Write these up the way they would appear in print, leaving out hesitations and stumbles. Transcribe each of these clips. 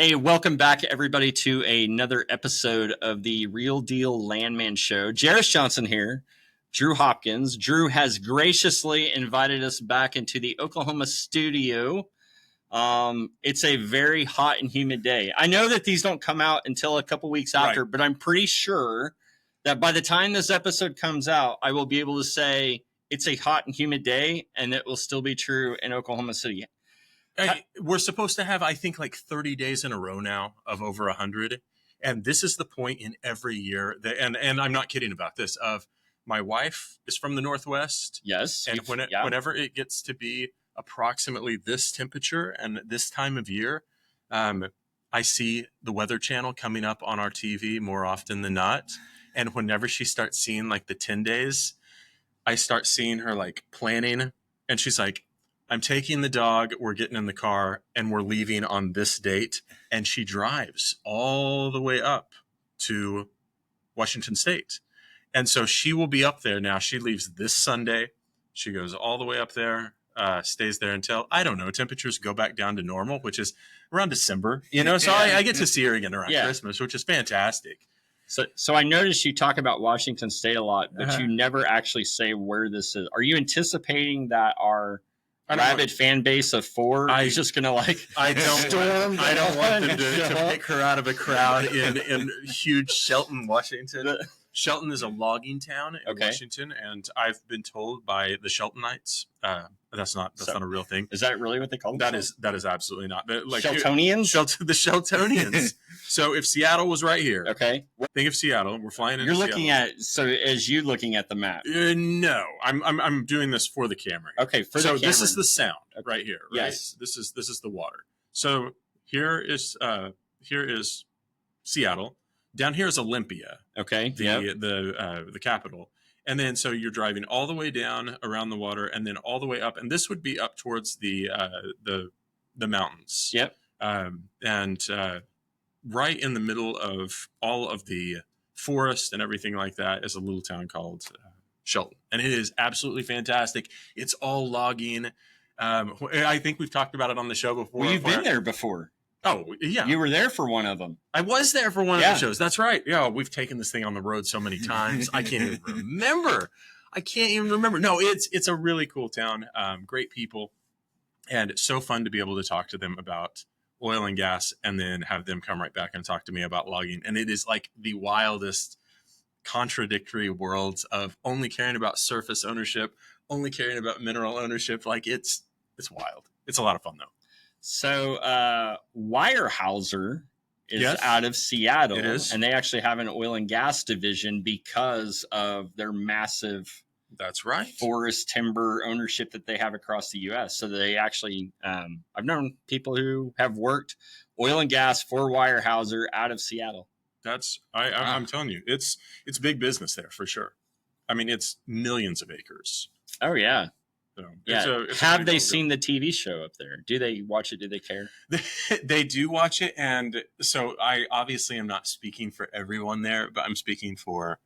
Hey, welcome back, everybody, to another episode of the Real Deal Landman Show. Jerris Johnson here, Drew Hopkins. Drew has graciously invited us back into the Oklahoma studio. It's a very hot and humid day. I know that these don't come out until a couple weeks after, but I'm pretty sure that by the time this episode comes out, I will be able to say it's a hot and humid day, and it will still be true in Oklahoma City. We're supposed to have, I think, like 30 days in a row now of over 100. And this is the point in every year that, and I'm not kidding about this, of my wife is from the Northwest. Yes. And whenever it gets to be approximately this temperature and this time of year, I see the Weather Channel coming up on our TV more often than not. And whenever she starts seeing like the 10 days, I start seeing her like planning, and she's like, I'm taking the dog, we're getting in the car, and we're leaving on this date. And she drives all the way up to Washington State. And so she will be up there now. She leaves this Sunday. She goes all the way up there, stays there until, I don't know, temperatures go back down to normal, which is around December. You know, so I get to see her again around Christmas, which is fantastic. So I noticed you talk about Washington State a lot, but you never actually say where this is. Are you anticipating that our rabid fan base of 4 is just going to I don't want them to pick her out of a crowd in huge Shelton, Washington. Shelton is a logging town in Washington, and I've been told by the Sheltonites that's not a real thing. Is that really what they call them? That is absolutely not. Like Sheltonians? The Sheltonians. So if Seattle was right here, think of Seattle. We're flying into You're looking Seattle. as you looking at the map. No, I'm doing this for the camera. Okay, so this is the sound right here. Right? Yes, this is the water. So here is Seattle. Down here is Olympia. Okay. The capital. And then so you're driving all the way down around the water, and then all the way up, and this would be up towards the mountains. Yep. And right in the middle of all of the forest and everything like that is a little town called Shelton, and it is absolutely fantastic. It's all logging. I think we've talked about it on the show before. Well, you've been there before. Oh, yeah. You were there for one of them. I was there for one of the shows. That's right. Yeah, we've taken this thing on the road so many times. I can't even remember. No, it's a really cool town. Great people. And it's so fun to be able to talk to them about oil and gas, and then have them come right back and talk to me about logging. And it is like the wildest, contradictory worlds of only caring about surface ownership, only caring about mineral ownership. Like it's wild. It's a lot of fun, though. So Weyerhaeuser is out of Seattle, it is. And they actually have an oil and gas division because of their massive forest timber ownership that they have across the U.S. So they actually, I've known people who have worked oil and gas for Weyerhaeuser out of Seattle. I'm telling you, it's big business there for sure. I mean, it's millions of acres. Oh, yeah. So have they seen the TV show up there? Do they watch it? Do they care? They do watch it. And so I obviously am not speaking for everyone there, but I'm speaking for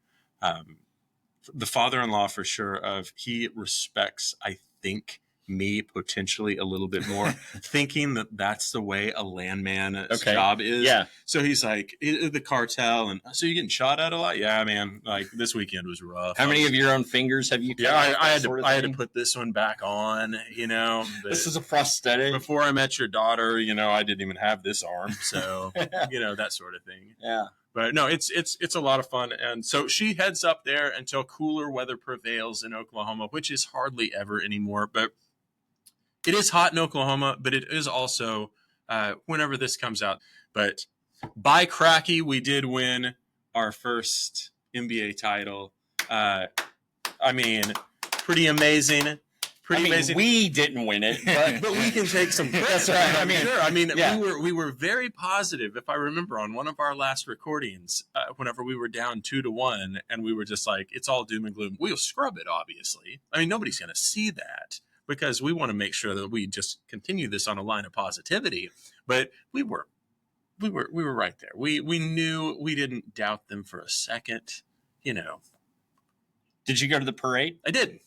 the father-in-law for sure. He respects, I think, me potentially a little bit more, thinking that that's the way a landman's job is. Yeah. So he's like, the cartel, and so you're getting shot at a lot? Yeah, man. Like this weekend was rough. How many of your own fingers have you cut? Yeah, I had to put this one back on, you know. This is a prosthetic. Before I met your daughter, you know, I didn't even have this arm. So, you know, that sort of thing. Yeah. But no, it's a lot of fun. And so she heads up there until cooler weather prevails in Oklahoma, which is hardly ever anymore. But it is hot in Oklahoma, but it is also whenever this comes out. But by cracky, we did win our first NBA title. I mean, pretty amazing. Amazing. We didn't win it, but we can take some credit. That's right. I mean, sure. I mean, we were very positive. If I remember, on one of our last recordings, whenever we were down 2-1, and we were just like, "It's all doom and gloom." We'll scrub it, obviously. I mean, nobody's going to see that, because we want to make sure that we just continue this on a line of positivity. But we were right there. We knew, we didn't doubt them for a second. You know. Did you go to the parade? I did.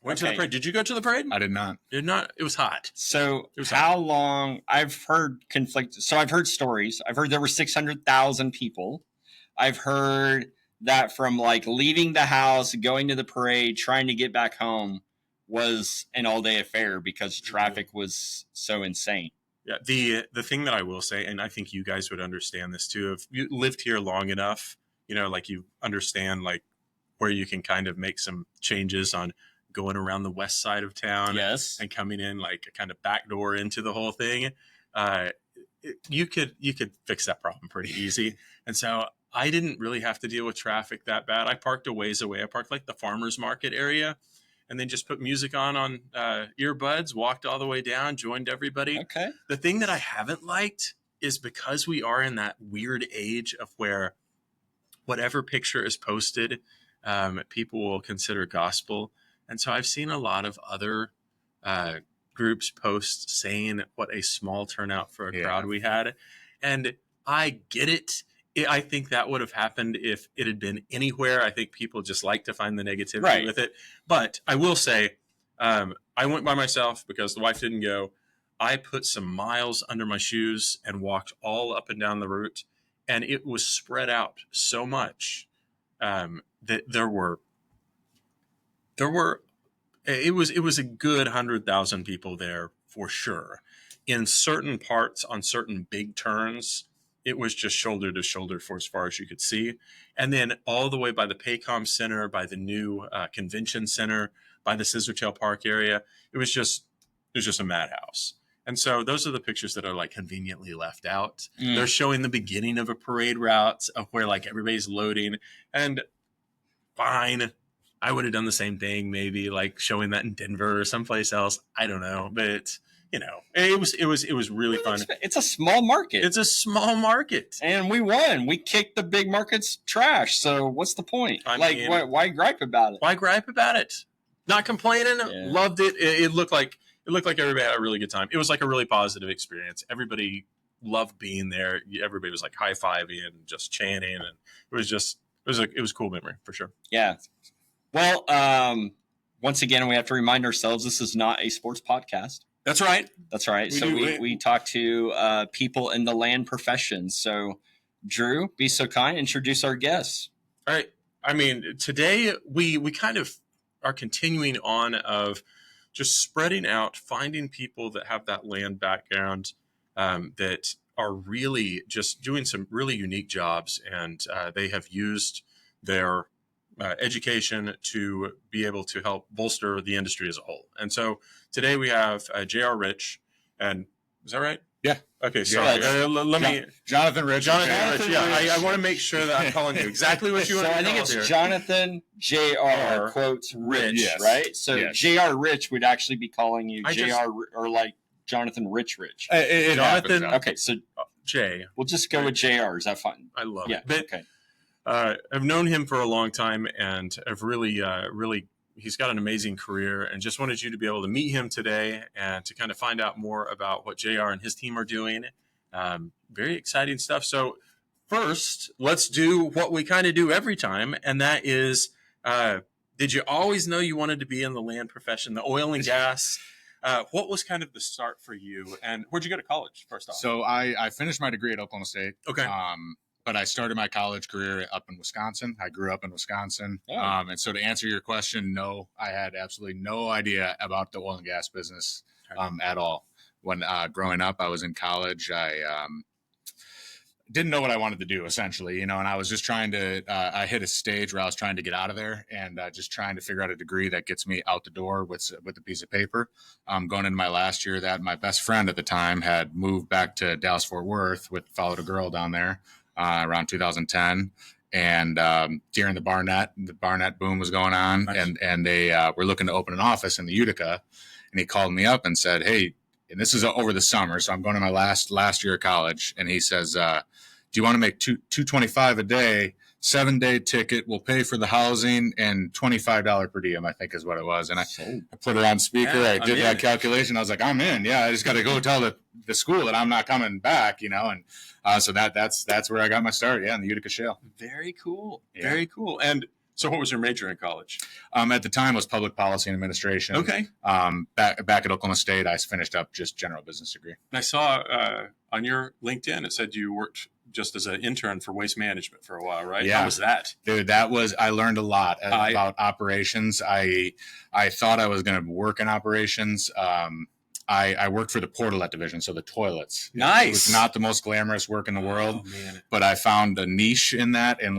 Went to the parade. Did you go to the parade? I did not. Did not. It was hot. So how long? I've heard conflict. So I've heard stories. I've heard there were 600,000 people. I've heard that from like leaving the house, going to the parade, trying to get back home was an all-day affair because traffic was so insane. Yeah, the thing that I will say, and I think you guys would understand this too, if you lived here long enough, you know, like you understand like where you can kind of make some changes on going around the west side of town, yes, and coming in like a kind of back door into the whole thing. You could fix that problem pretty easy, and so I didn't really have to deal with traffic that bad. I parked a ways away. I parked like the farmers market area, and then just put music on earbuds, walked all the way down, joined everybody. Okay. The thing that I haven't liked is because we are in that weird age of where whatever picture is posted, people will consider gospel. And so I've seen a lot of other groups post saying what a small turnout for a crowd we had. And I get it. I think that would have happened if it had been anywhere. I think people just like to find the negativity with it. But I will say, I went by myself because the wife didn't go. I put some miles under my shoes and walked all up and down the route. And it was spread out so much that there were it was a good 100,000 people there for sure. In certain parts on certain big turns, it was just shoulder to shoulder for as far as you could see. And then all the way by the Paycom Center, by the new convention center, by the Scissortail Park area, it was just a madhouse. And so those are the pictures that are like conveniently left out. They're showing the beginning of a parade route of where like everybody's loading, and fine. I would have done the same thing, maybe like showing that in Denver or someplace else. I don't know, but you know, it was really fun. It's a small market. It's a small market, and we won. We kicked the big market's trash. So what's the point? Why gripe about it? Why gripe about it? Not complaining. Yeah. Loved it. It looked like everybody had a really good time. It was like a really positive experience. Everybody loved being there. Everybody was like high-fiving and just chanting, and it was a cool memory for sure. Yeah. Well, once again, we have to remind ourselves this is not a sports podcast. That's right. That's right. We talk to people in the land profession. So, Drew, be so kind, introduce our guests. All right. I mean, today we kind of are continuing on of just spreading out, finding people that have that land background, that are really just doing some really unique jobs, and they have used their education to be able to help bolster the industry as a whole. And so today we have J.R. Rich, and is that right? Yeah. Okay. Sorry. Jonathan Rich. Jonathan Rich. Yeah. I want to make sure that I'm calling you exactly what you want to call. So I think it's here. Jonathan J.R. quotes Rich, yes. Right? So yes. J.R. Rich would actually be calling you J.R. or like Jonathan Rich. Jonathan. Okay. So J. We'll just go with J.R. Is that fine? I love it. But, okay. I've known him for a long time, and I've really, he's got an amazing career, and just wanted you to be able to meet him today and to kind of find out more about what JR and his team are doing. Very exciting stuff. So first, let's do what we kind of do every time, and that is, did you always know you wanted to be in the land profession, the oil and gas? What was kind of the start for you, and where'd you go to college first off? So I finished my degree at Oklahoma State. Okay. But I started my college career up in Wisconsin. I grew up in Wisconsin. Oh. And so to answer your question, no, I had absolutely no idea about the oil and gas business at all. When growing up, I was in college. I didn't know what I wanted to do, essentially, and I was just trying to, I hit a stage where I was trying to get out of there and just trying to figure out a degree that gets me out the door with a piece of paper. Going into my last year, that my best friend at the time had moved back to Dallas-Fort Worth followed a girl down there. Around 2010, and during the Barnett boom was going on, nice. and they were looking to open an office in the Utica, and he called me up and said, "Hey," and this is over the summer, so I'm going to my last year of college, and he says, "Do you want to make $225 a day? 7-day ticket, will pay for the housing, and $25 per diem," I think is what it was. And I put it on speaker. Yeah, I did that calculation. I was like, I'm in. Yeah, I just got to go tell the school that I'm not coming back, and so that's where I got my start. Yeah, in the Utica Shale. Very cool. Yeah. Very cool. And So what was your major in college? At the time was public policy and administration. Okay. Back at Oklahoma State, I finished up just general business degree. And I saw on your LinkedIn, it said you worked just as an intern for waste management for a while, right? Yeah. How was that? Dude, I learned a lot about operations. I thought I was going to work in operations. I worked for the portalet division, so the toilets. Nice. It was not the most glamorous work in the world, Oh, man. but I found a niche in that. And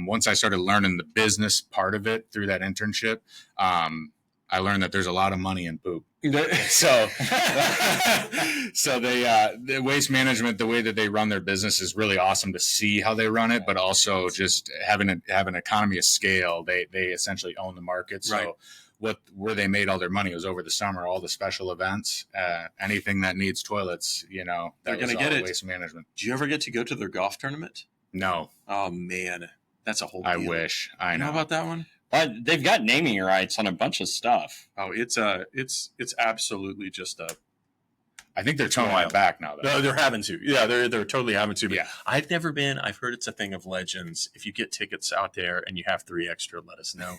once I started learning the business part of it through that internship, I learned that there's a lot of money in poop. So the waste management, the way that they run their business is really awesome to see how they run it, but also just having an economy of scale. They essentially own the market. So. Right. Where they made all their money was over the summer, all the special events, anything that needs toilets, They're that gonna was get all it. Waste management. Did you ever get to go to their golf tournament? No, Oh, man. That's a whole deal. I wish. I You know know. about that one? But they've got naming rights on a bunch of stuff. Oh, it's absolutely just a. I think they're toning wild. it back now, though. No, they're having to. Yeah, they're totally having to. But Yeah. I've never been. I've heard it's a thing of legends. If you get tickets out there and you have 3 extra, let us know.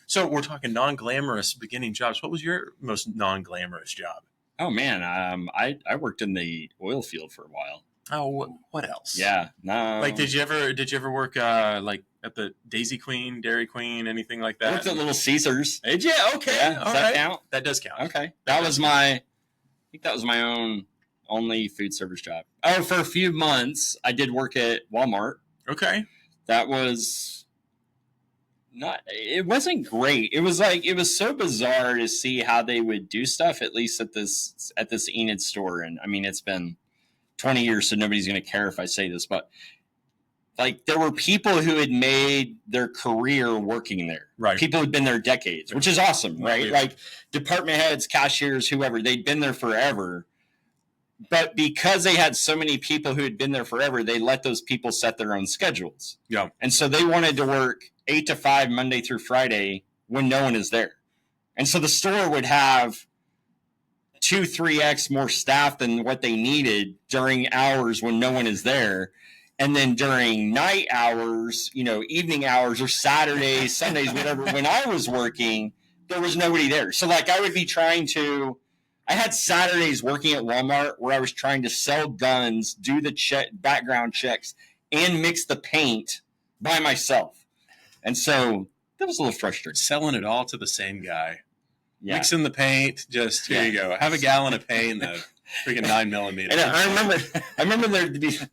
So we're talking non-glamorous beginning jobs. What was your most non-glamorous job? Oh man, I worked in the oil field for a while. Oh, what else? Yeah, no. Like, did you ever work like at the Daisy Queen, Dairy Queen, anything like I that? worked at Little Caesars. Did you? Okay, Yeah, all does that right. count? That does count. Okay, I think that was my only food service job. Oh, for a few months, I did work at Walmart. Okay. That was it wasn't great. It was so bizarre to see how they would do stuff, at least at this Enid store. And I mean, it's been 20 years, so nobody's going to care if I say this, but like there were people who had made their career working there. Right. People who'd been there decades, which is awesome, right? Yeah. Like department heads, cashiers, whoever, they'd been there forever. But because they had so many people who had been there forever, they let those people set their own schedules. Yeah. And so they wanted to work 8 to 5 Monday through Friday when no one is there. And so the store would have 2-3x more staff than what they needed during hours when no one is there. And then during night hours, evening hours or Saturdays, Sundays, whatever, when I was working, there was nobody there. So like I would be I had Saturdays working at Walmart where I was trying to sell guns, do the background checks, and mix the paint by myself. And so that was a little frustrating. Selling it all to the same guy. Yeah. Mixing the paint, just here you go. Have a gallon of paint, the freaking 9mm. And I remember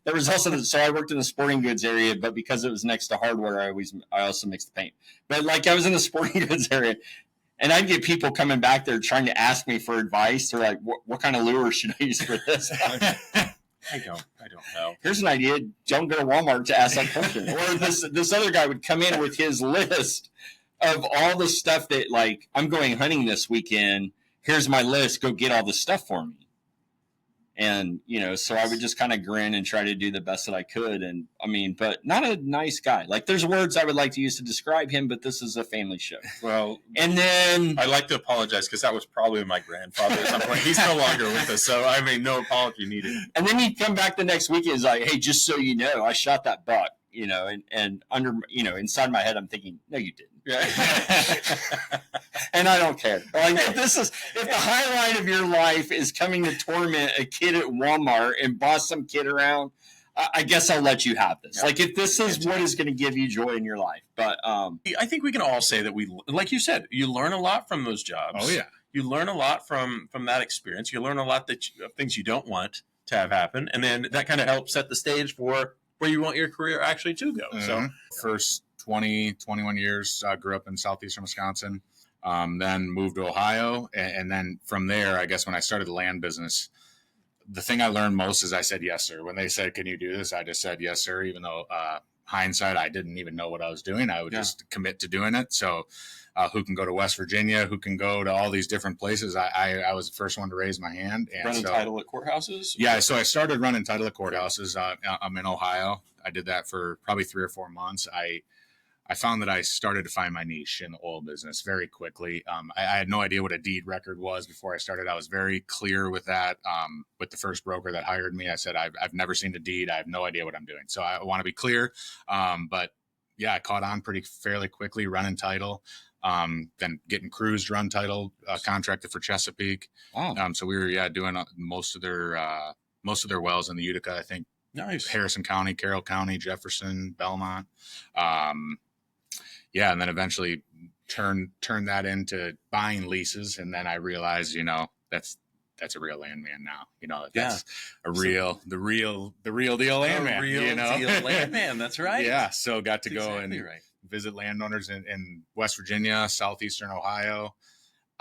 there was also so I worked in the sporting goods area, but because it was next to hardware, I also mixed the paint. But like I was in the sporting goods area, and I'd get people coming back there trying to ask me for advice. They're like, "What kind of lure should I use for this?" I don't know. Here's an idea. Don't go to Walmart to ask that question. Or this other guy would come in with his list of all the stuff that, like, I'm going hunting this weekend. Here's my list. Go get all the stuff for me. And, so I would just kind of grin and try to do the best that I could. And I mean, but not a nice guy. Like there's words I would like to use to describe him, but this is a family show. Well, and then I'd like to apologize because that was probably my grandfather at some point. He's no longer with us. So, I mean, no apology needed. And then he'd come back the next week and he's like, "Hey, just so you know, I shot that buck," and under, inside my head, I'm thinking, "No, you didn't." And I don't care. Like if the highlight of your life is coming to torment a kid at Walmart and boss some kid around, I guess I'll let you have this. Yeah. Like if this is what is going to give you joy in your life. But I think we can all say that like you said, you learn a lot from those jobs. Oh yeah. You learn a lot from that experience. You learn a lot of things you don't want to have happen. And then that kind of helps set the stage for where you want your career actually to go. Mm-hmm. So first 21 years, grew up in southeastern Wisconsin, then moved to Ohio. And then from there, I guess when I started the land business, the thing I learned most is I said, "Yes, sir." When they said, "Can you do this?" I just said, "Yes, sir." Even though hindsight, I didn't even know what I was doing. I would just commit to doing it. So who can go to West Virginia? Who can go to all these different places? I was the first one to raise my hand. And running title at courthouses? Yeah, so I started running title at courthouses. I'm in Ohio. I did that for probably 3 or 4 months. I found that I started to find my niche in the oil business very quickly. I had no idea what a deed record was before I started. I was very clear with that. With the first broker that hired me, I said, I've never seen a deed. I have no idea what I'm doing. So I want to be clear. But I caught on fairly quickly, running title, then getting crews to run title, contracted for Chesapeake. Wow. So we were doing most of their wells in the Utica. I think Nice. Harrison County, Carroll County, Jefferson, Belmont. And then eventually turn that into buying leases, and then I realized, that's a real landman now. That's the real deal landman. Real deal landman. That's right. Yeah. So got to go exactly and right. visit landowners in West Virginia, southeastern Ohio.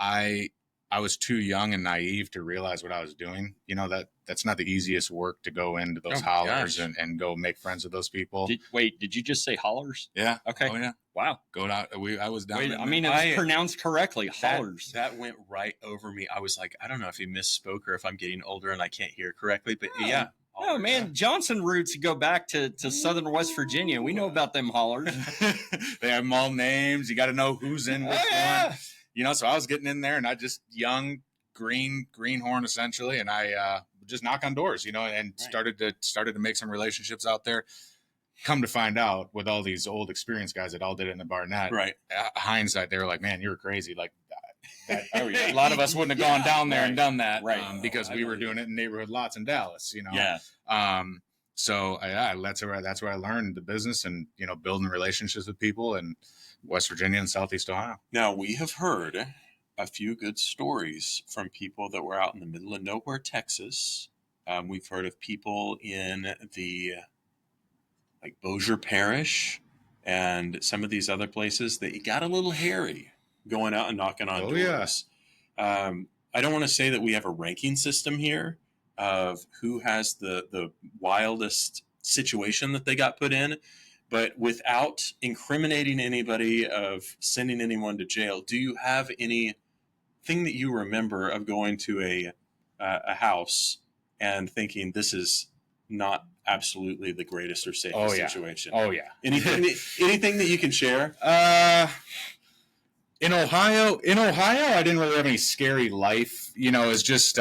I was too young and naive to realize what I was doing. That's not the easiest work to go into those hollers and go make friends with those people. Did you just say hollers? Yeah. Okay. Oh, yeah. Wow. I was down. It was pronounced correctly. Hollers. That went right over me. I was like, I don't know if he misspoke or if I'm getting older and I can't hear correctly, but yeah. Oh man, Johnson roots go back to southern West Virginia. We know about them hollers. They have them all names. You got to know who's in which one. So I was getting in there, and I just young greenhorn essentially, and I just knock on doors, and started to make some relationships out there. Come to find out, with all these old experienced guys that all did it in the Barnett, right? Hindsight, they were like, "Man, you were crazy." Like that, a lot of us wouldn't have gone down there and done that, right? Because we were doing it in neighborhood lots in Dallas, Yeah. So that's where I learned the business and building relationships with people in West Virginia and Southeast Ohio. Now we have heard a few good stories from people that were out in the middle of nowhere, Texas. We've heard of people in the Bossier Parish and some of these other places that got a little hairy going out and knocking on doors. Yeah. I don't want to say that we have a ranking system here of who has the wildest situation that they got put in, but without incriminating anybody, of sending anyone to jail, do you have anything that you remember of going to a house and thinking this is not absolutely the greatest or safest situation? Oh yeah. Anything that you can share? In Ohio, I didn't really have any scary life. It's just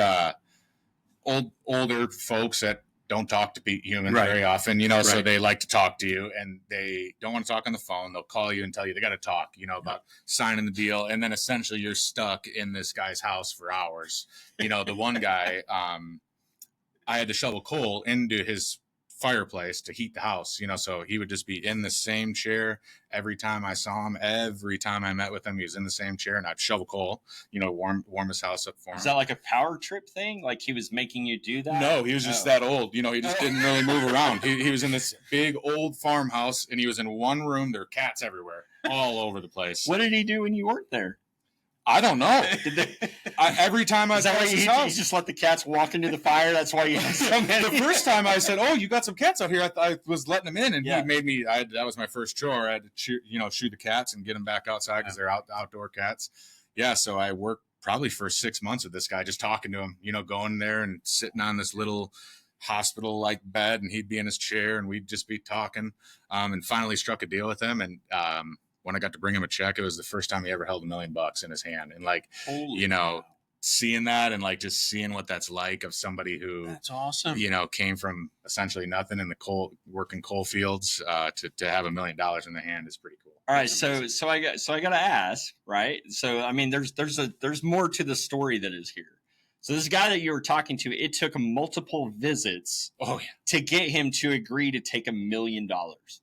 older folks that don't talk to humans very often, so they like to talk to you, and they don't want to talk on the phone. They'll call you and tell you they got to talk, about signing the deal. And then essentially you're stuck in this guy's house for hours. The one guy, I had to shovel coal into his fireplace to heat the house, so he would just be in the same chair every time I saw him. Every time I met with him, he was in the same chair, and I'd shovel coal, warm his house up for him. Is that like a power trip thing? Like he was making you do that? No, he was just that old. He just didn't really move around. He was in this big old farmhouse, and he was in one room. There were cats everywhere, all over the place. What did he do when you weren't there? I don't know. Every time I saw his house, you just let the cats walk into the fire. That's why you had so many. The first time I said, "Oh, you got some cats out here," I was letting them in, and he made me. That was my first chore. I had to shoot the cats and get them back outside because they're outdoor cats. Yeah, so I worked probably for 6 months with this guy, just talking to him. Going there and sitting on this little hospital-like bed, and he'd be in his chair, and we'd just be talking. And finally struck a deal with him, and when I got to bring him a check, it was the first time he ever held $1 million in his hand. And seeing that and just seeing what that's like of somebody who that's awesome. Came from essentially nothing in the working coal fields to have $1 million in the hand is pretty cool. All right. So I got to ask, right? So, I mean, there's more to the story that is here. So this guy that you were talking to, it took multiple visits to get him to agree to take $1 million.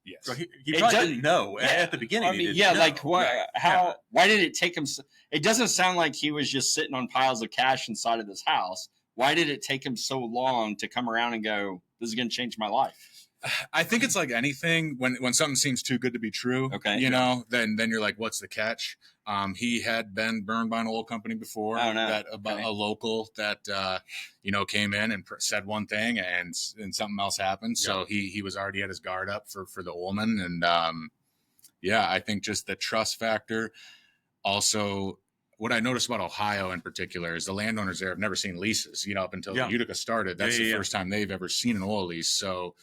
Yes. So he probably didn't know at the beginning. I mean, why did it take him? It doesn't sound like he was just sitting on piles of cash inside of this house. Why did it take him so long to come around and go, this is going to change my life? I think it's like anything. When something seems too good to be true, then you're like, what's the catch? He had been burned by an oil company before. A local that came in and said one thing and something else happened. Yep. So he was already at his guard up for the oilman. And I think just the trust factor. Also, what I noticed about Ohio in particular is the landowners there have never seen leases. Up until Utica started, that's the first time they've ever seen an oil lease. So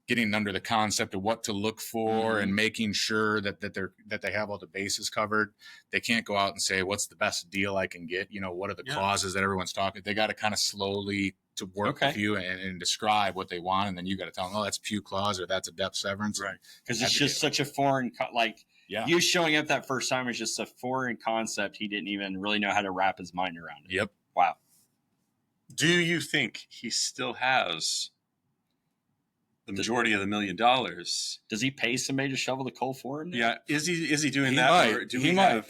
getting under the concept of what to look for Mm-hmm. and making sure that they have all the bases covered. They can't go out and say, what's the best deal I can get? What are the clauses that everyone's talking? They got to kind of slowly to work with you and describe what they want. And then you got to tell them, oh, that's pew clause or that's a depth severance. Right. Because it's just such a foreign, you showing up that first time is just a foreign concept. He didn't even really know how to wrap his mind around it. Yep. Wow. Do you think he still has the majority of the $1 million? Does he pay somebody to shovel the coal for him? Yeah. Is he doing He that? might. Or do He we might.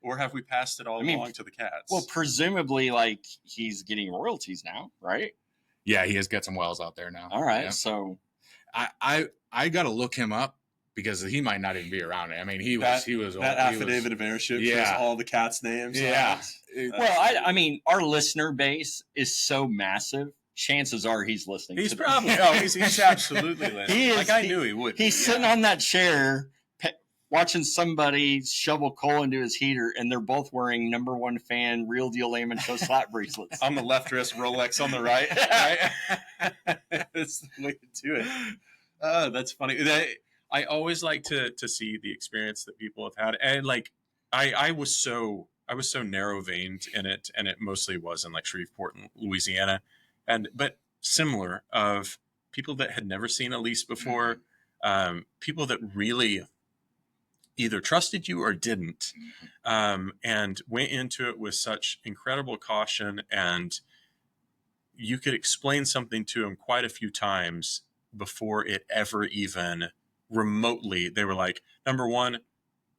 or have we passed it all along to the cats? Well, presumably, he's getting royalties now, right? Yeah, he has got some wells out there now. All right, yeah. so I got to look him up because he might not even be around it. I mean, he was that affidavit of ownership shows all the cats' names. Yeah. Well, I mean, our listener base is so massive. Chances are he's listening. He's probably he's absolutely listening. I knew he would. He's sitting on that chair watching somebody shovel coal into his heater, and they're both wearing number one fan Real Deal Landman Show slap bracelets. On the left wrist, Rolex on the right. That's the way to do it. That's funny. I always like to see the experience that people have had, and I was so narrow-veined in it, and it mostly was in Shreveport, Louisiana, but similar of people that had never seen a lease before, people that really either trusted you or didn't, and went into it with such incredible caution, and you could explain something to them quite a few times before it ever even remotely, they were like, number one,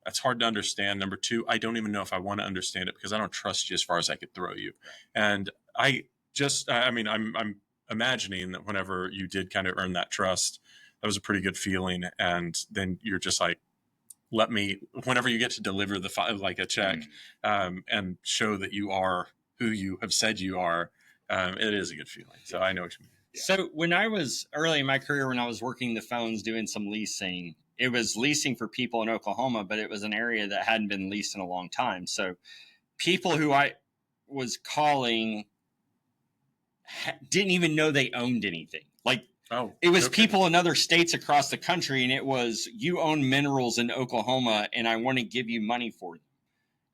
that's hard to understand. Number two, I don't even know if I want to understand it because I don't trust you as far as I could throw you. And I'm imagining that whenever you did kind of earn that trust, that was a pretty good feeling. And then you're just like, let me, whenever you get to deliver a check, and show that you are who you have said you are, it is a good feeling. So I know what you mean. Yeah. So when I was early in my career, when I was working the phones doing some leasing, it was leasing for people in Oklahoma, but it was an area that hadn't been leased in a long time. So people who I was calling didn't even know they owned anything. It was people in other states across the country, and it was, you own minerals in Oklahoma, and I want to give you money for them.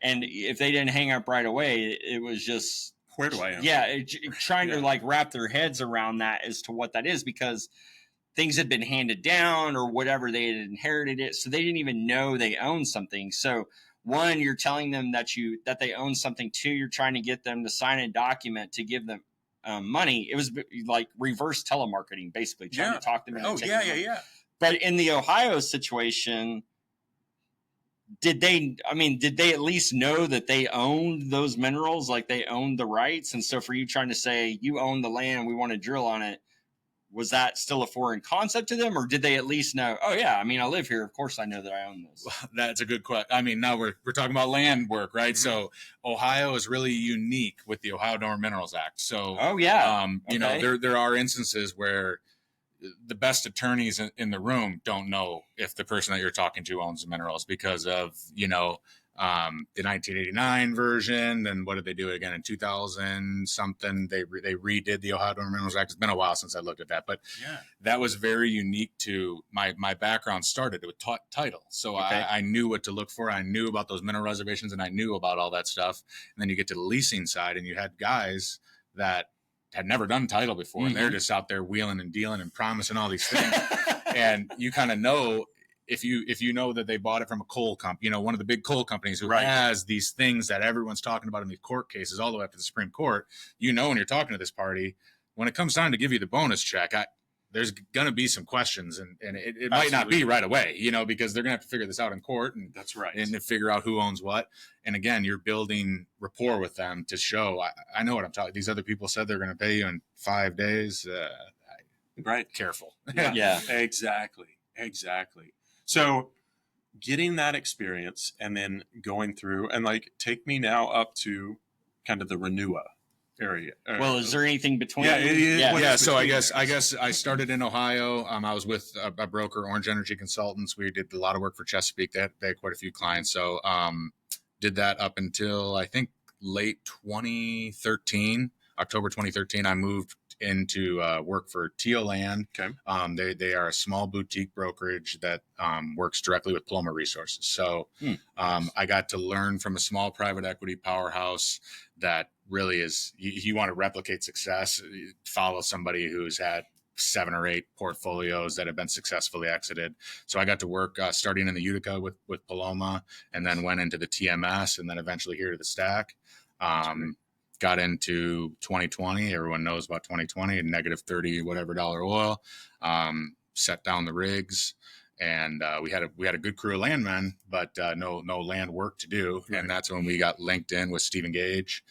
And if they didn't hang up right away, it was just, where do I own? Yeah, trying to wrap their heads around that as to what that is, because things had been handed down or whatever, they had inherited it, so they didn't even know they owned something. So one, you're telling them that they own something. Two, you're trying to get them to sign a document to give them money. It was like reverse telemarketing, basically trying to talk them into taking money. But in the Ohio situation, did they at least know that they owned those minerals, like they owned the rights? And so for you trying to say you own the land, we want to drill on it, was that still a foreign concept to them, or did they at least know, oh yeah, I mean, I live here, of course I know that I own this? Well, that's a good question. I mean, now we're talking about land work, right? Mm-hmm. So Ohio is really unique with the Ohio Dormant Minerals Act. So you know, there are instances where the best attorneys in the room don't know if the person that you're talking to owns the minerals because of, you know, the 1989 version. Then what did they do again in 2000 something? They redid the Ohio Dormant Minerals Act. It's been a while since I looked at that, but that was very unique to my background. Started with title, so I knew what to look for. I knew about those mineral reservations, and I knew about all that stuff. And then you get to the leasing side, and you had guys that had never done title before, and they're just out there wheeling and dealing and promising all these things. And you kind of know, if you know that they bought it from a coal company, you know, one of the big coal companies who has these things that everyone's talking about in these court cases all the way up to the Supreme Court, you know, when you're talking to this party, when it comes time to give you the bonus check, there's going to be some questions, and it might not be right away, you know, because they're going to have to figure this out in court, and that's right, and to figure out who owns what. And again, you're building rapport with them to show, I know what I'm talking. These other people said they're going to pay you in 5 days. Careful. Yeah, exactly. So getting that experience and then going through and take me now up to kind of the Renewa area. Well, is there anything between? Yeah. So I guess I started in Ohio. I was with a broker, Orange Energy Consultants. We did a lot of work for Chesapeake. They had quite a few clients. So did that up until I think late 2013, October 2013. I moved into work for Teal Land. Okay. They are a small boutique brokerage that works directly with Paloma Resources. So I got to learn from a small private equity powerhouse that really is, you want to replicate success, follow somebody who's had 7 or 8 portfolios that have been successfully exited. So I got to work starting in the Utica with Paloma, and then went into the TMS, and then eventually here to the Stack. Got into 2020. Everyone knows about 2020 and negative 30 whatever dollar oil. Set down the rigs, and we had a good crew of landmen, but no land work to do. Right. And that's when we got linked in with Stephen Gage,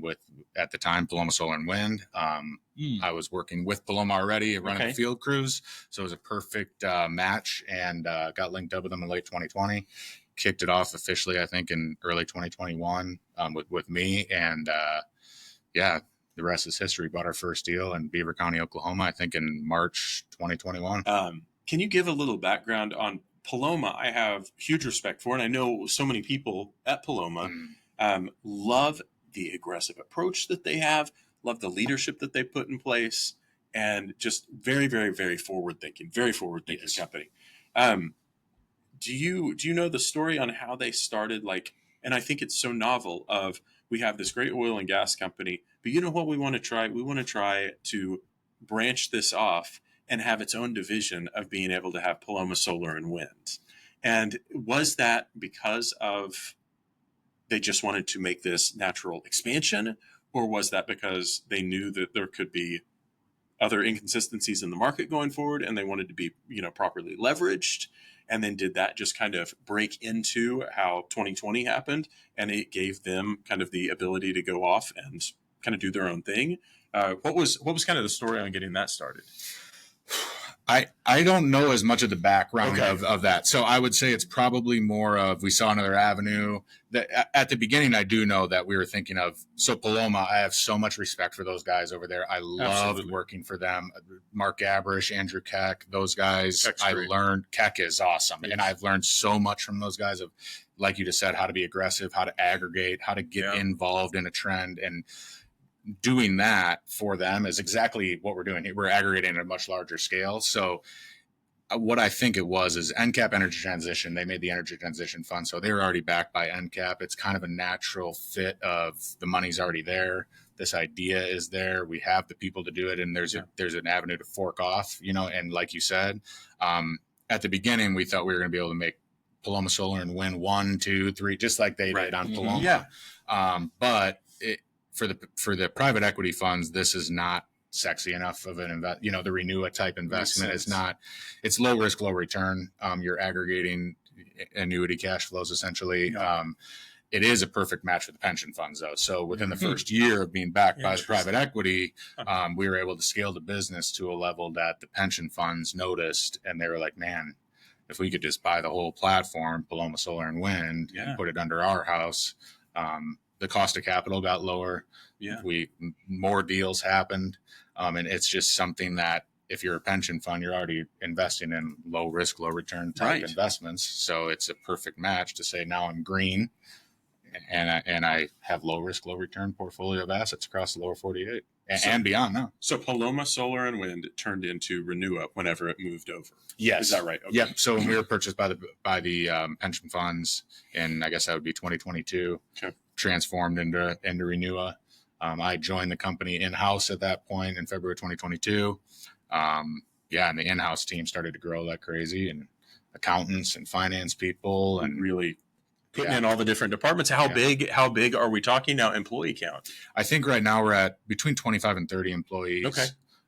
with at the time Paloma Solar and Wind. I was working with Paloma already, running the field crews, so it was a perfect match, and got linked up with them in late 2020. Kicked it off officially, I think, in early 2021 with me, and the rest is history. Bought our first deal in Beaver County, Oklahoma, I think in March 2021. Can you give a little background on Paloma? I have huge respect for, and I know so many people at Paloma love the aggressive approach that they have, love the leadership that they put in place, and just very, very, very forward-thinking yes. company. Do you know the story on how they started? And I think it's so novel of, we have this great oil and gas company, but you know what we want to try? We want to try to branch this off and have its own division of being able to have Paloma Solar and Wind. And was that because of they just wanted to make this natural expansion, or was that because they knew that there could be other inconsistencies in the market going forward and they wanted to be, properly leveraged? And then did that just kind of break into how 2020 happened, and it gave them kind of the ability to go off and kind of do their own thing? What was kind of the story on getting that started? I don't know as much of the background of that. So I would say it's probably more of, we saw another avenue. That at the beginning, I do know that we were thinking of, so Paloma, I have so much respect for those guys over there. I loved working for them. Mark Gabrish, Andrew Keck, those guys. Keck's great. Keck is awesome. Yes. And I've learned so much from those guys of, like you just said, how to be aggressive, how to aggregate, how to get involved in a trend. And doing that for them is exactly what we're doing here. We're aggregating at a much larger scale. So what I think it was is NCAP Energy Transition. They made the Energy Transition Fund, so they were already backed by NCAP. It's kind of a natural fit of the money's already there. This idea is there. We have the people to do it, and there's an avenue to fork off, And like you said, at the beginning, we thought we were going to be able to make Paloma Solar and Wind 1, 2, 3, just like they did on Paloma. But for the private equity funds, this is not sexy enough of an invest. The Renewa type investment is not. It's low risk, low return. You're aggregating annuity cash flows essentially. It is a perfect match for the pension funds, though. So within the first year of being backed by the private equity, we were able to scale the business to a level that the pension funds noticed, and they were like, "Man, if we could just buy the whole platform, Paloma Solar and Wind, and put it under our house." The cost of capital got lower. More deals happened. And it's just something that if you're a pension fund, you're already investing in low risk, low return type investments. So it's a perfect match to say, now I'm green and I have low risk, low return portfolio of assets across the lower 48 and beyond now. So Paloma Solar and Wind turned into Renewa whenever it moved over. Yes. Is that right? Okay. Yep. So when we were purchased by the pension funds, and I guess that would be 2022, transformed into Renewa. I joined the company in-house at that point in February 2022. And the in-house team started to grow like crazy, and accountants and finance people, and really putting in all the different departments. How big are we talking now, employee count? I think right now we're at between 25 and 30 employees. Okay.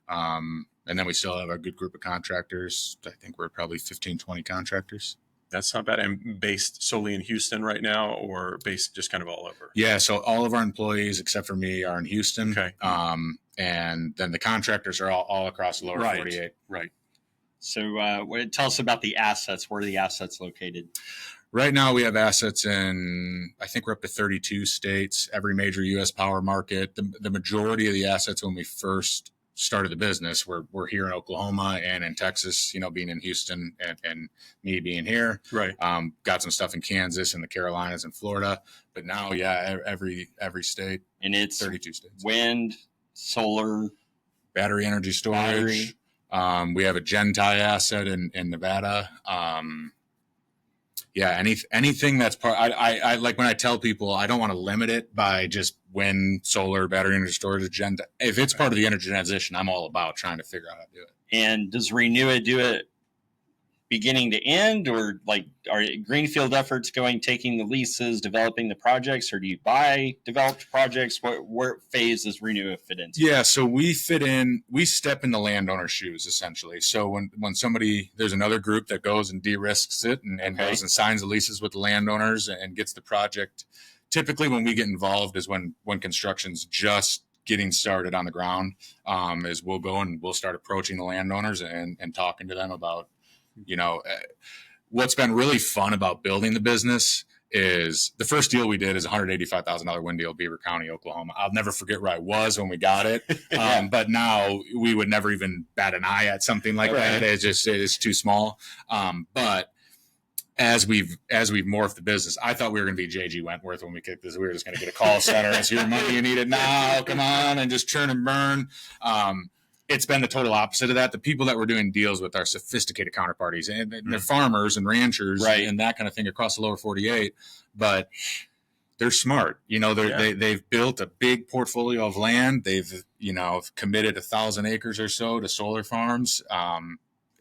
And then we still have a good group of contractors. I think we're probably 15, 20 contractors. That's not bad. And based solely in Houston right now, or based just kind of all over? Yeah, so all of our employees, except for me, are in Houston. Okay. And then the contractors are all across the lower 48. Right. So tell us about the assets. Where are the assets located? Right now we have assets in, I think we're up to 32 states, every major U.S. power market. The majority of the assets when we first started the business, we're here in Oklahoma and in Texas, being in Houston and me being here. Right. Got some stuff in Kansas and the Carolinas and Florida, but now, every state, and it's 32 states. Wind, solar, battery energy storage. We have a Gentie asset in Nevada. Anything that's part. I like when I tell people I don't want to limit it by just wind, solar, battery energy storage, Gentie. If it's part of the energy transition, I'm all about trying to figure out how to do it. And does Renewa do it beginning to end, or like are greenfield efforts taking the leases, developing the projects, or do you buy developed projects? What phase does Renewa fit into? Yeah, so we step in the landowner's shoes essentially. So when there's another group that goes and de-risks it and goes and signs the leases with the landowners and gets the project. Typically when we get involved is when construction's just getting started on the ground, is we'll go and we'll start approaching the landowners and talking to them about, what's been really fun about building the business is the first deal we did is $185,000 wind deal, Beaver County, Oklahoma. I'll never forget where I was when we got it. But now we would never even bat an eye at something like that. It's too small. But as we've morphed the business, I thought we were going to be J.G. Wentworth when we kicked this. We were just going to get a call center. It's your money, you need it now. Come on, and just churn and burn. It's been the total opposite of that. The people that we're doing deals with are sophisticated counterparties, and they're farmers and ranchers and that kind of thing across the lower 48. But they're smart. They've built a big portfolio of land. They've, committed 1,000 acres or so to solar farms.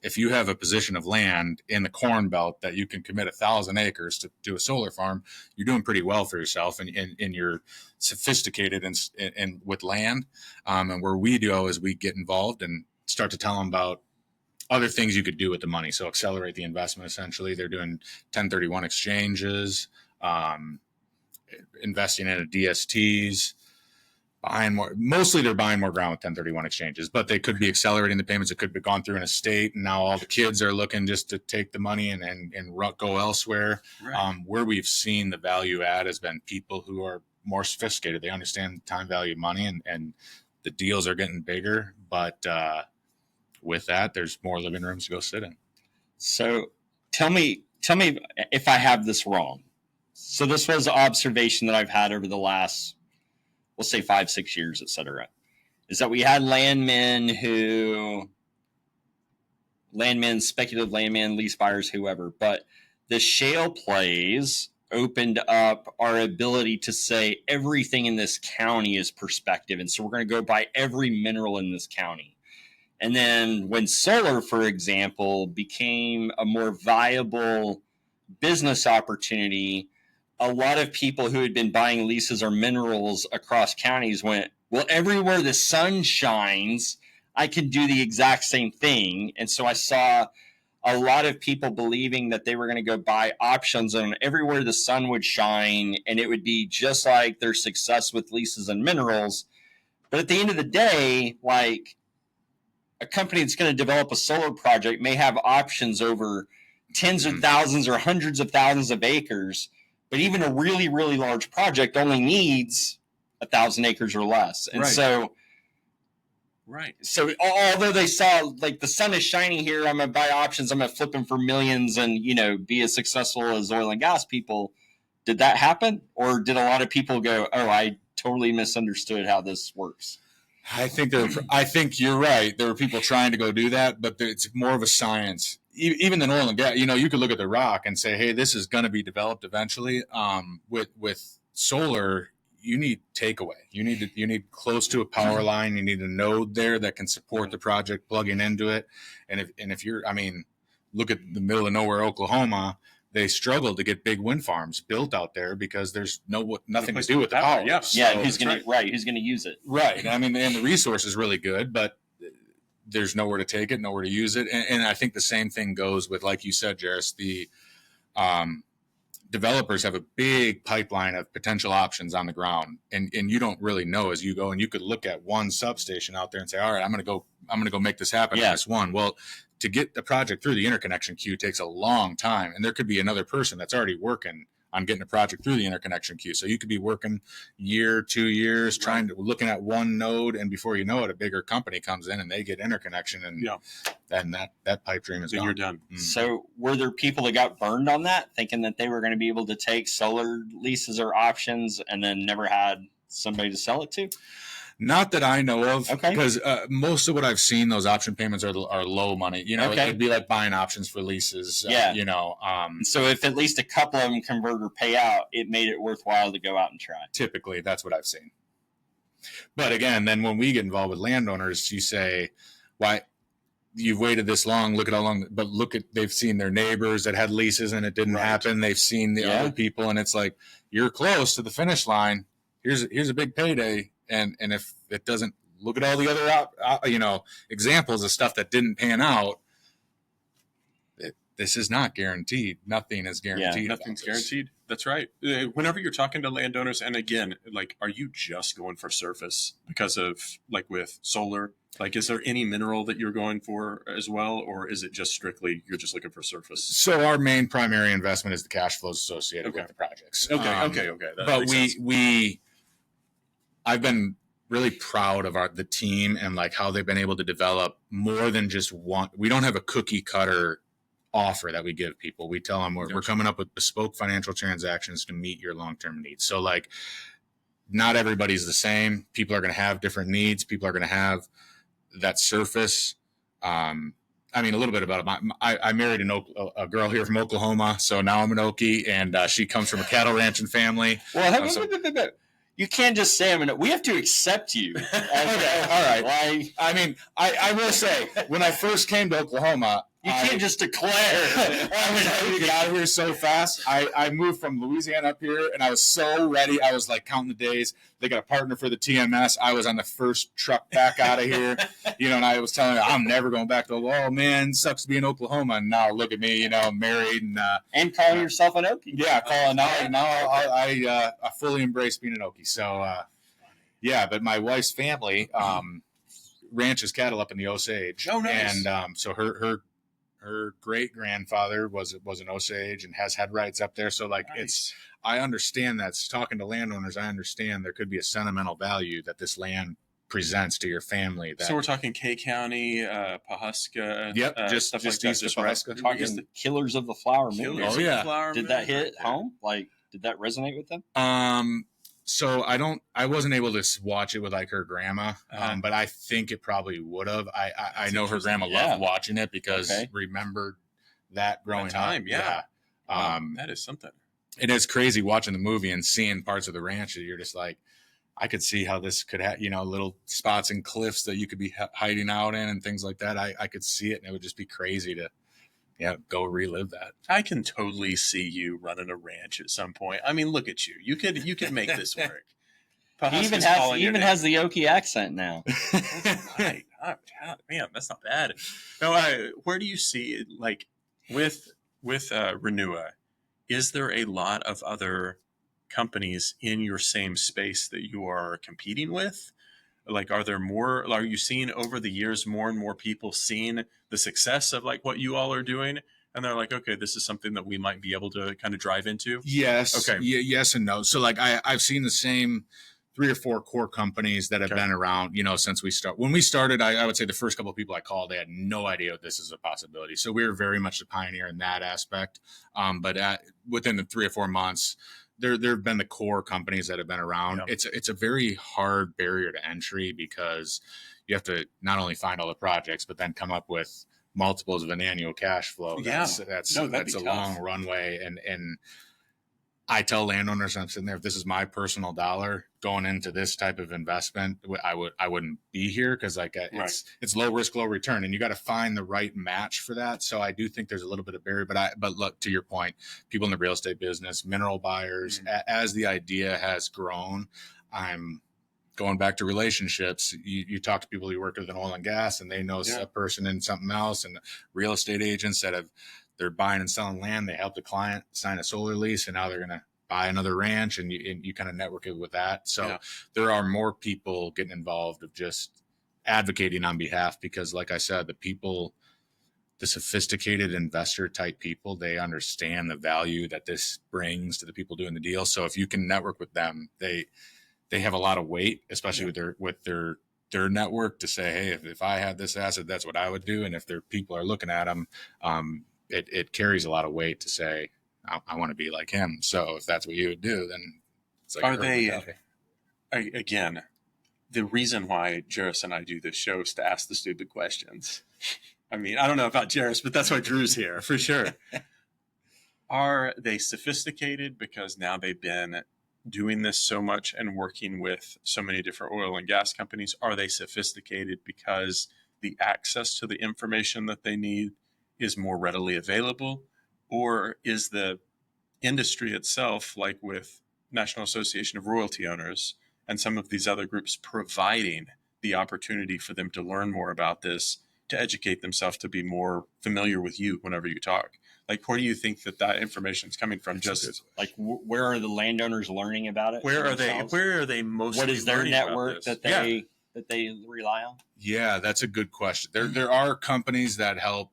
If you have a position of land in the Corn Belt that you can commit 1,000 acres to do a solar farm, you're doing pretty well for yourself, and you're sophisticated and with land. And where we do is we get involved and start to tell them about other things you could do with the money. So accelerate the investment. Essentially, they're doing 1031 exchanges, investing in DSTs. Mostly they're buying more ground with 1031 exchanges, but they could be accelerating the payments. It could be gone through an estate, and now all the kids are looking just to take the money and go elsewhere. Right. Where we've seen the value add has been people who are more sophisticated. They understand the time value of money, and the deals are getting bigger. But with that, there's more living rooms to go sit in. So tell me if I have this wrong. So this was an observation that I've had over the last, we'll say 5-6 years, et cetera, is that we had speculative landmen, lease buyers, whoever, but the shale plays opened up our ability to say everything in this county is prospective. And so we're going to go buy every mineral in this county. And then when solar, for example, became a more viable business opportunity, a lot of people who had been buying leases or minerals across counties went, well, everywhere the sun shines, I can do the exact same thing. And so I saw a lot of people believing that they were going to go buy options on everywhere the sun would shine, and it would be just like their success with leases and minerals. But at the end of the day, like, a company that's going to develop a solar project may have options over tens of thousands or hundreds of thousands of acres. But even a really, really large project only needs 1,000 acres or less. And so although they saw, like, the sun is shining here, I'm going to buy options, I'm going to flip them for millions and, be as successful as oil and gas people. Did that happen? Or did a lot of people go, oh, I totally misunderstood how this works? I think you're right. There were people trying to go do that, but it's more of a science. Even in oil and gas, you could look at the rock and say, hey, this is going to be developed eventually. With solar, you need takeaway. You need close to a power line. You need a node there that can support the project plugging into it. And if you're, look at the middle of nowhere, Oklahoma. They struggle to get big wind farms built out there because there's nothing to do with the power. Yeah, so, who's going to use it? Right. And the resource is really good, but there's nowhere to take it, nowhere to use it. And I think the same thing goes with, like you said, Jerris, the developers have a big pipeline of potential options on the ground. And you don't really know as you go, and you could look at one substation out there and say, all right, I'm going to go make this happen on this one. Well, to get the project through the interconnection queue takes a long time. And there could be another person that's already working on getting a project through the interconnection queue. So you could be working year, 2 years, looking at one node, and before you know it, a bigger company comes in and they get interconnection, and then that pipe dream is gone. You're done. So were there people that got burned on that, thinking that they were going to be able to take solar leases or options and then never had somebody to sell it to? Not that I know of, Okay. because most of what I've seen, those option payments are low money. You know, Okay. it'd be like buying options for leases. Yeah. You know, So if at least a couple of them convert or pay out, it made it worthwhile to go out and try. typically that's what I've seen. But again, then when we get involved with landowners, you say, why you've waited this long, look at how long, but they've seen their neighbors that had leases and it didn't happen. They've seen the other people, and it's like, you're close to the finish line. Here's a big payday. And if it doesn't, look at all the other, examples of stuff that didn't pan out. This is not guaranteed. Nothing is guaranteed. Yeah, nothing's guaranteed. That's right. Whenever you're talking to landowners, and again, like, are you just going for surface because of, like, with solar? Like, is there any mineral that you're going for as well, or is it just strictly you're just looking for surface? So our main primary investment is the cash flows associated with the projects. Okay. But I've been really proud of the team and like how they've been able to develop more than just one. We don't have a cookie cutter offer that we give people. We tell them we're coming up with bespoke financial transactions to meet your long-term needs. So like, not everybody's the same. People are going to have different needs. People are going to have that surface. I mean, a little bit about it. I married a girl here from Oklahoma, so now I'm an Okie, and she comes from a cattle ranching family. Well, you can't just say we have to accept you. Okay, all right. I mean, I will say, when I first came to Oklahoma, you can't just declare. I mean, to get out of here so fast. I moved from Louisiana up here, and I was so ready. I was like counting the days. They got a partner for the TMS. I was on the first truck back out of here, and I was telling her, I'm never going back to, oh man, sucks to be in Oklahoma. And now look at me, I'm married and calling yourself an Okie. Yeah, now I fully embrace being an Okie. So but my wife's family ranches cattle up in the Osage. Oh, nice. And so her great grandfather was an Osage and has head rights up there. So like, nice. I understand that. Talking to landowners, I understand there could be a sentimental value that this land presents to your family. So we're talking K County, Pawhuska. Yep, just stuff just like east that. of Pawhuska. We're talking the Killers of the Flower Moon. Oh yeah. Did that hit home? Like, did that resonate with them? So I wasn't able to watch it with like her grandma, but I think it probably would have. I know her grandma loved watching it because remembered that growing up. Yeah. Wow, that is something. It is crazy watching the movie and seeing parts of the ranch that you're just like, I could see how this could have, little spots and cliffs that you could be hiding out in and things like that. I could see it, and it would just be crazy to go relive that. I can totally see you running a ranch at some point. I mean, look at you. You could make this work. He even has the Okie accent now. Right. Oh, God, man, that's not bad. No, where do you see, like, with Renewa, is there a lot of other companies in your same space that you are competing with? Like, are you seeing over the years more and more people seeing the success of like what you all are doing, and they're like, okay, this is something that we might be able to kind of drive into? Yes. Okay. Yes and no. So like I've seen the same 3 or 4 core companies that have been around, since we started. When we started, I would say the first couple of people I called, they had no idea that this is a possibility. So we were very much the pioneer in that aspect. But within the 3 or 4 months, there have been the core companies that have been around. Yeah. It's a very hard barrier to entry because you have to not only find all the projects, but then come up with multiples of an annual cash flow. That's a long runway. And I tell landowners, I'm sitting there, if this is my personal dollar going into this type of investment, I wouldn't be here because it's low risk, low return, and you got to find the right match for that. So I do think there's a little bit of barrier, but look, to your point, people in the real estate business, mineral buyers, as the idea has grown, I'm going back to relationships. You talk to people you work with in oil and gas, and they know a person in something else, and real estate agents they're buying and selling land. They help the client sign a solar lease, and now they're going to buy another ranch, and you kind of network it with that. So there are more people getting involved of just advocating on behalf, because like I said, the sophisticated investor type people, they understand the value that this brings to the people doing the deal. So if you can network with them, they have a lot of weight, especially with their network, to say, hey, if I had this asset, that's what I would do. And if their people are looking at them, it carries a lot of weight to say, I want to be like him. So if that's what you would do, then it's like, are they, again, the reason why Jerris and I do this show is to ask the stupid questions. I mean, I don't know about Jerris, but that's why Drew's here for sure. Are they sophisticated because now they've been doing this so much and working with so many different oil and gas companies? Are they sophisticated because the access to the information that they need is more readily available? Or is the industry itself, like with National Association of Royalty Owners and some of these other groups, providing the opportunity for them to learn more about this, to educate themselves, to be more familiar with you whenever you talk? Like, where do you think that information is coming from? Just like, where are the landowners learning about it? Where are they? Where are they mostly? What is their learning network about this? that they rely on? Yeah, that's a good question. There are companies that help.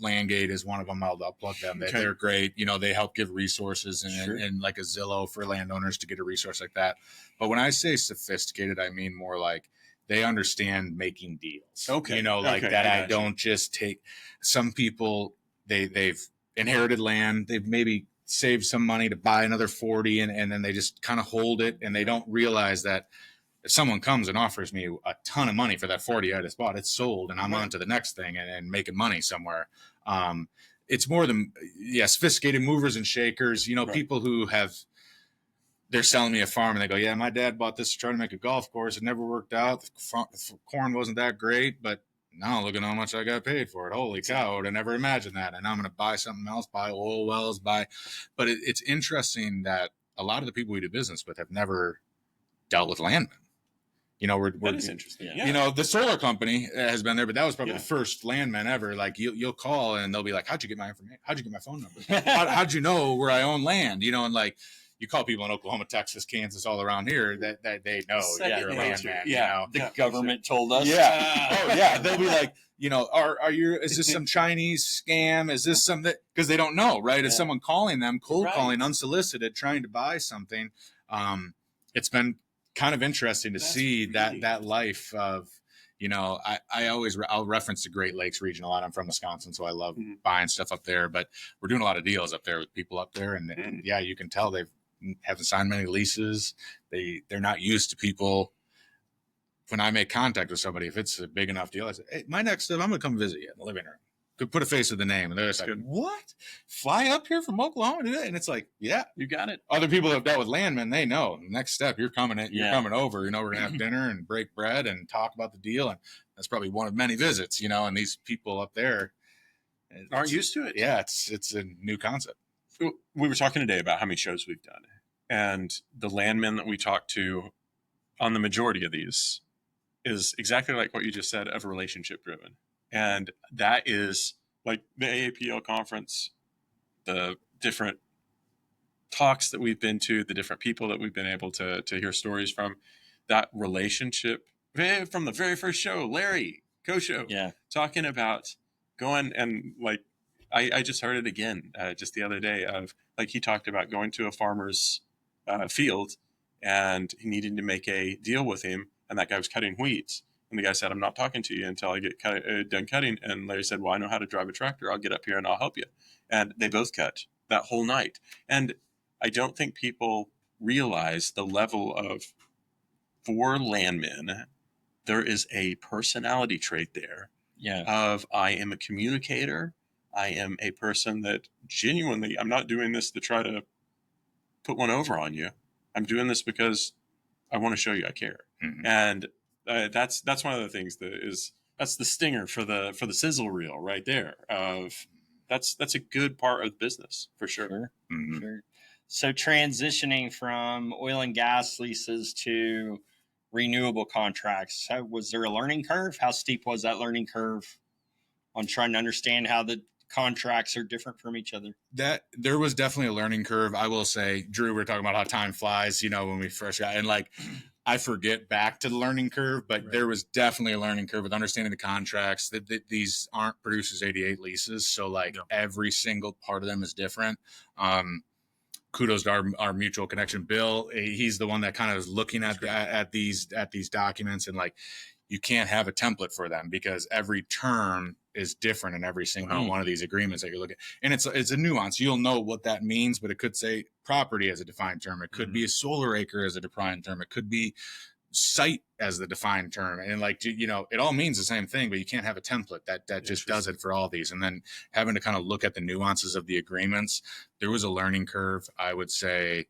Landgate is one of them. I'll plug them. Okay. They're great. You know, they help give resources Sure. and like a Zillow for landowners to get a resource like that. But when I say sophisticated, I mean more like they understand making deals. Okay. You know, like Okay, that. I I don't just take some people. They've inherited land. They've maybe saved some money to buy another 40, and then they just kind of hold it, and they don't realize that if someone comes and offers me a ton of money for that 40 I just bought, it's sold, and I'm on to the next thing and making money somewhere. It's more than sophisticated movers and shakers. You know, Right. people who they're selling me a farm and they go, yeah, my dad bought this to try to make a golf course. It never worked out. The corn wasn't that great, but now look at how much I got paid for it. Holy cow, I would have never imagined that. And I'm going to buy something else, buy oil wells, but it's interesting that a lot of the people we do business with have never dealt with landmen. You know, That is interesting. Yeah. You know, the solar company has been there, but that was probably Yeah. the first landman ever. Like you'll call and they'll be like, how'd you get my information? How'd you get my phone number? How'd you know where I own land? You know, and like you call people in Oklahoma, Texas, Kansas, all around here that they know Second you're a nature. landman. Yeah. You know? The government told us. Yeah. Oh yeah. They'll be like, you know, is this some Chinese scam? Is this some because they don't know, right? Is someone calling them, cold calling, unsolicited, trying to buy something? It's been kind of interesting to see that life of, you know, I'll reference the Great Lakes region a lot. I'm from Wisconsin, so I love buying stuff up there, but we're doing a lot of deals up there with people up there. And yeah, you can tell they haven't signed many leases. They're not used to people. When I make contact with somebody, if it's a big enough deal, I say, hey, my next step, I'm going to come visit you in the living room. Could put a face with the name. And they're just like, what? Fly up here from Oklahoma? And it's like, yeah, You got it. other people that have dealt with landmen, they know next step, you're coming over, you know, we're gonna have dinner and break bread and talk about the deal. And that's probably one of many visits, you know, and these people up there Aren't used to it. Yeah, it's a new concept. We were talking today about how many shows we've done, and the landmen that we talk to on the majority of these is exactly like what you just said, of relationship driven. And that is like the AAPL conference, the different talks that we've been to, the different people that we've been able to hear stories from, that relationship from the very first show, Larry Co-Show, talking about going and like, I just heard it again just the other day of like, he talked about going to a farmer's field and he needed to make a deal with him. And that guy was cutting wheat. And the guy said, I'm not talking to you until I get done cutting. And Larry said, well, I know how to drive a tractor. I'll get up here and I'll help you. And they both cut that whole night. And I don't think people realize the level of, for landmen, there is a personality trait there of I am a communicator. I am a person that genuinely, I'm not doing this to try to put one over on you. I'm doing this because I want to show you I care. Mm-hmm. And that's one of the things that's the stinger for the sizzle reel right there. Of that's a good part of the business for sure. Mm-hmm. Sure. So transitioning from oil and gas leases to renewable contracts, was there a learning curve? How steep was that learning curve on trying to understand how the contracts are different from each other? That there was definitely a learning curve. I will say, Drew, we're talking about how time flies, you know, when we first got, and like, I forget back to the learning curve, but there was definitely a learning curve with understanding the contracts that these aren't producers 88 leases. So like every single part of them is different. Kudos to our mutual connection, Bill. He's the one that kind of is looking at these documents, and like, you can't have a template for them because every term is different in every single one of these agreements that you're looking at. And it's a nuance. You'll know what that means, but it could say property as a defined term. It could be a solar acre as a defined term. It could be site as the defined term, and like, you know, it all means the same thing, but you can't have a template that just does it for all these. And then having to kind of look at the nuances of the agreements, there was a learning curve. I would say,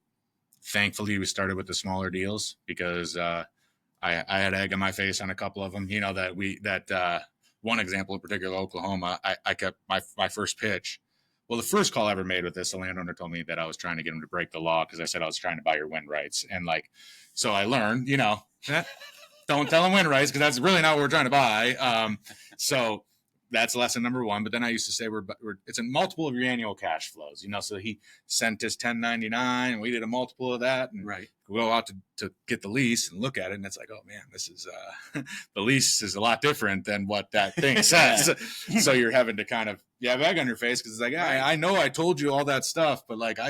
thankfully, we started with the smaller deals because I had egg on my face on a couple of them. You know, one example in particular, Oklahoma, I kept my first pitch. Well, the first call I ever made with this, the landowner told me that I was trying to get him to break the law because I said I was trying to buy your wind rights. And like, so I learned, you know, don't tell him wind rights because that's really not what we're trying to buy. So that's lesson number one. But then I used to say it's a multiple of your annual cash flows, you know. So he sent us 1099 and we did a multiple of that, and we go out to get the lease and look at it, and it's like, oh man, this is the lease is a lot different than what that thing says. So you're having to kind of have egg on your face because it's like, I know I told you all that stuff, but like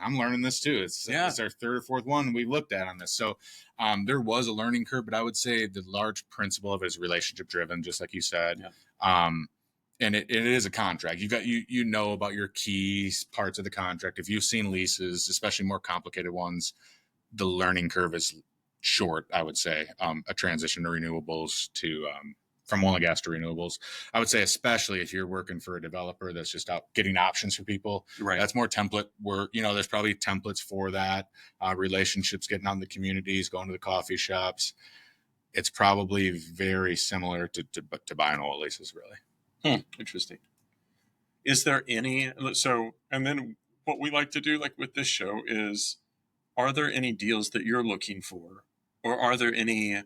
I'm learning this too. It's our third or fourth one we looked at on this. So there was a learning curve, but I would say the large principle of it is relationship driven, just like you said. Yeah. And it is a contract. You know about your key parts of the contract. If you've seen leases, especially more complicated ones, the learning curve is short, I would say. A transition to renewables from oil and gas to renewables. I would say, especially if you're working for a developer that's just out getting options for people. Right. That's more template work. You know, there's probably templates for that. Relationships, getting out in the communities, going to the coffee shops. It's probably very similar to buying oil leases, really. Interesting. Is there any, and then what we like to do, like with this show, is, are there any deals that you're looking for? Or are there any,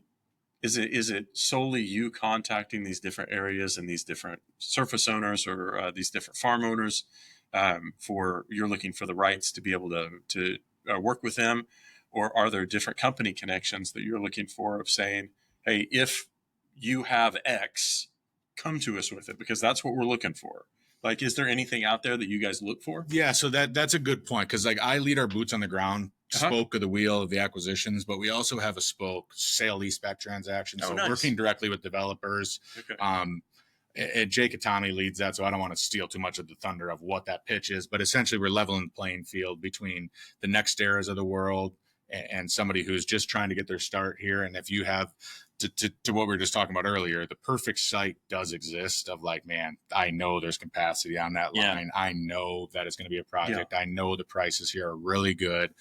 is it solely you contacting these different areas and these different surface owners or these different farm owners you're looking for the rights to be able to work with them? Or are there different company connections that you're looking for of saying, hey, if you have X, come to us with it, because that's what we're looking for? Like, is there anything out there that you guys look for? Yeah, so that's a good point, because like I lead our boots on the ground spoke of the wheel of the acquisitions, but we also have a spoke sale leaseback transaction. So working directly with developers. Okay. And Jake Atami leads that, so I don't want to steal too much of the thunder of what that pitch is, but essentially we're leveling the playing field between the next eras of the world and somebody who's just trying to get their start here. And if you have to what we were just talking about earlier, the perfect site does exist of like, man, I know there's capacity on that line. I know that it's going to be a project. I know the prices here are really good.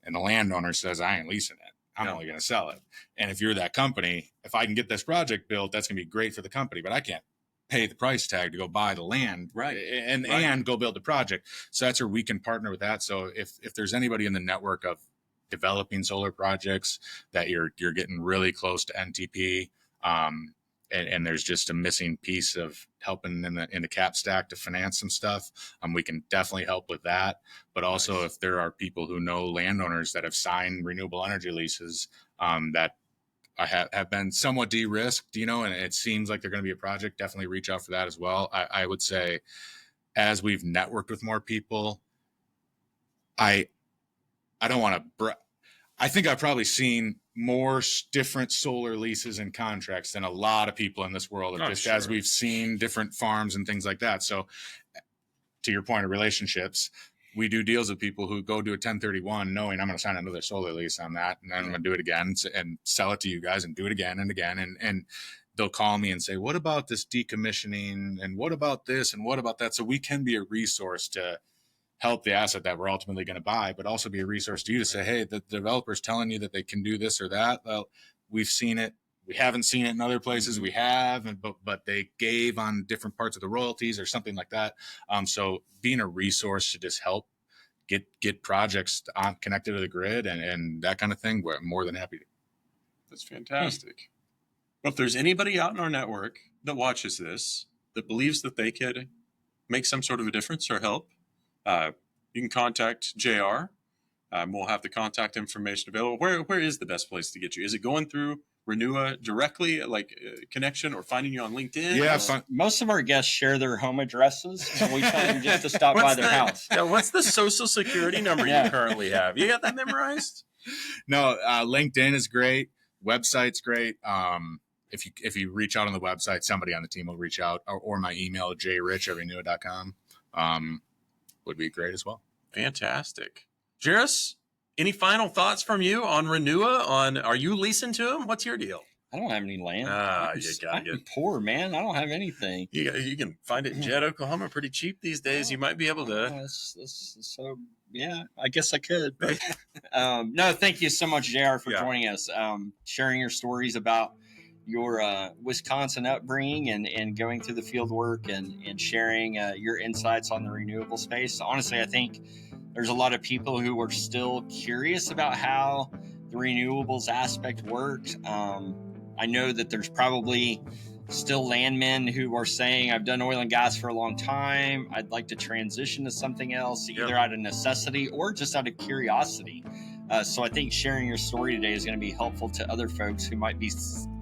And the landowner says, I ain't leasing it. I'm only going to sell it. And if you're that company, if I can get this project built, that's going to be great for the company, but I can't pay the price tag to go buy the land and go build the project. So that's where we can partner with that. So if there's anybody in the network of developing solar projects that you're getting really close to NTP, and there's just a missing piece of helping in the cap stack to finance some stuff, we can definitely help with that. But also, if there are people who know landowners that have signed renewable energy leases that have been somewhat de-risked, you know, and it seems like they're going to be a project, definitely reach out for that as well. I would say, as we've networked with more people, I don't want to. I think I've probably seen more different solar leases and contracts than a lot of people in this world, as we've seen different farms and things like that. So, to your point of relationships, we do deals with people who go do a 1031 knowing I'm going to sign another solar lease on that, and then I'm going to do it again and sell it to you guys and do it again and again. And they'll call me and say, what about this decommissioning? And what about this? And what about that? So we can be a resource to help the asset that we're ultimately going to buy, but also be a resource to you to say, hey, the developer's telling you that they can do this or that. Well, we've seen it. We haven't seen it in other places. We have, but they gave on different parts of the royalties or something like that. So being a resource to just help get projects connected to the grid and that kind of thing, we're more than happy to. That's fantastic. Well, if there's anybody out in our network that watches this that believes that they could make some sort of a difference or help, you can contact JR. We'll have the contact information available. Where is the best place to get you? Is it going through Renewa directly, like connection, or finding you on LinkedIn? Yeah, most of our guests share their home addresses, and we tell them just to stop by their house. Yeah, what's the social security number you currently have? You got that memorized? No, LinkedIn is great. Website's great. If you reach out on the website, somebody on the team will reach out, or my email, jrich@renewa.com. Would be great as well. Fantastic. Jerris, Any final thoughts from you on Renewa? Are you leasing to them? What's your deal? I don't have any land. I'm poor, man. I don't have anything. You can find it in Jed, Oklahoma, pretty cheap these days. You might be able to. So yeah, I guess I could. But, no, thank you so much, JR, for joining us, sharing your stories about your Wisconsin upbringing and going through the field work and sharing your insights on the renewable space. Honestly, I think there's a lot of people who are still curious about how the renewables aspect works. I know that there's probably still landmen who are saying, I've done oil and gas for a long time. I'd like to transition to something else, either out of necessity or just out of curiosity. So I think sharing your story today is going to be helpful to other folks who might be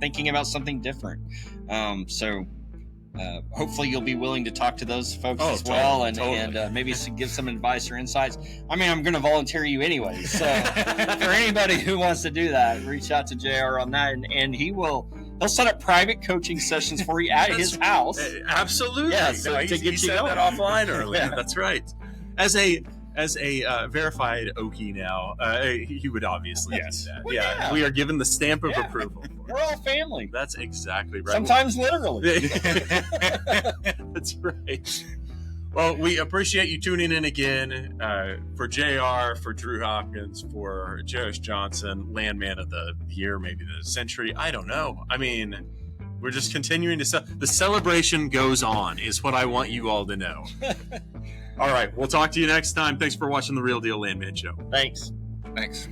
thinking about something different. Hopefully you'll be willing to talk to those folks as well and maybe give some advice or insights. I mean, I'm going to volunteer you anyway. So for anybody who wants to do that, reach out to JR on that and he'll set up private coaching sessions for you at his house. Absolutely. Yeah, so to get you said going. that offline earlier. That's right. As a verified Okie now, he would obviously do that. Well, yeah. We are given the stamp of approval. We're all family. That's exactly right. Sometimes literally. That's right. Well, we appreciate you tuning in again for JR, for Drew Hopkins, for Jerris Johnson, Landman of the Year, maybe the century. I don't know. I mean, we're just continuing to the celebration goes on is what I want you all to know. All right. We'll talk to you next time. Thanks for watching the Real Deal Landman Show. Thanks. Thanks.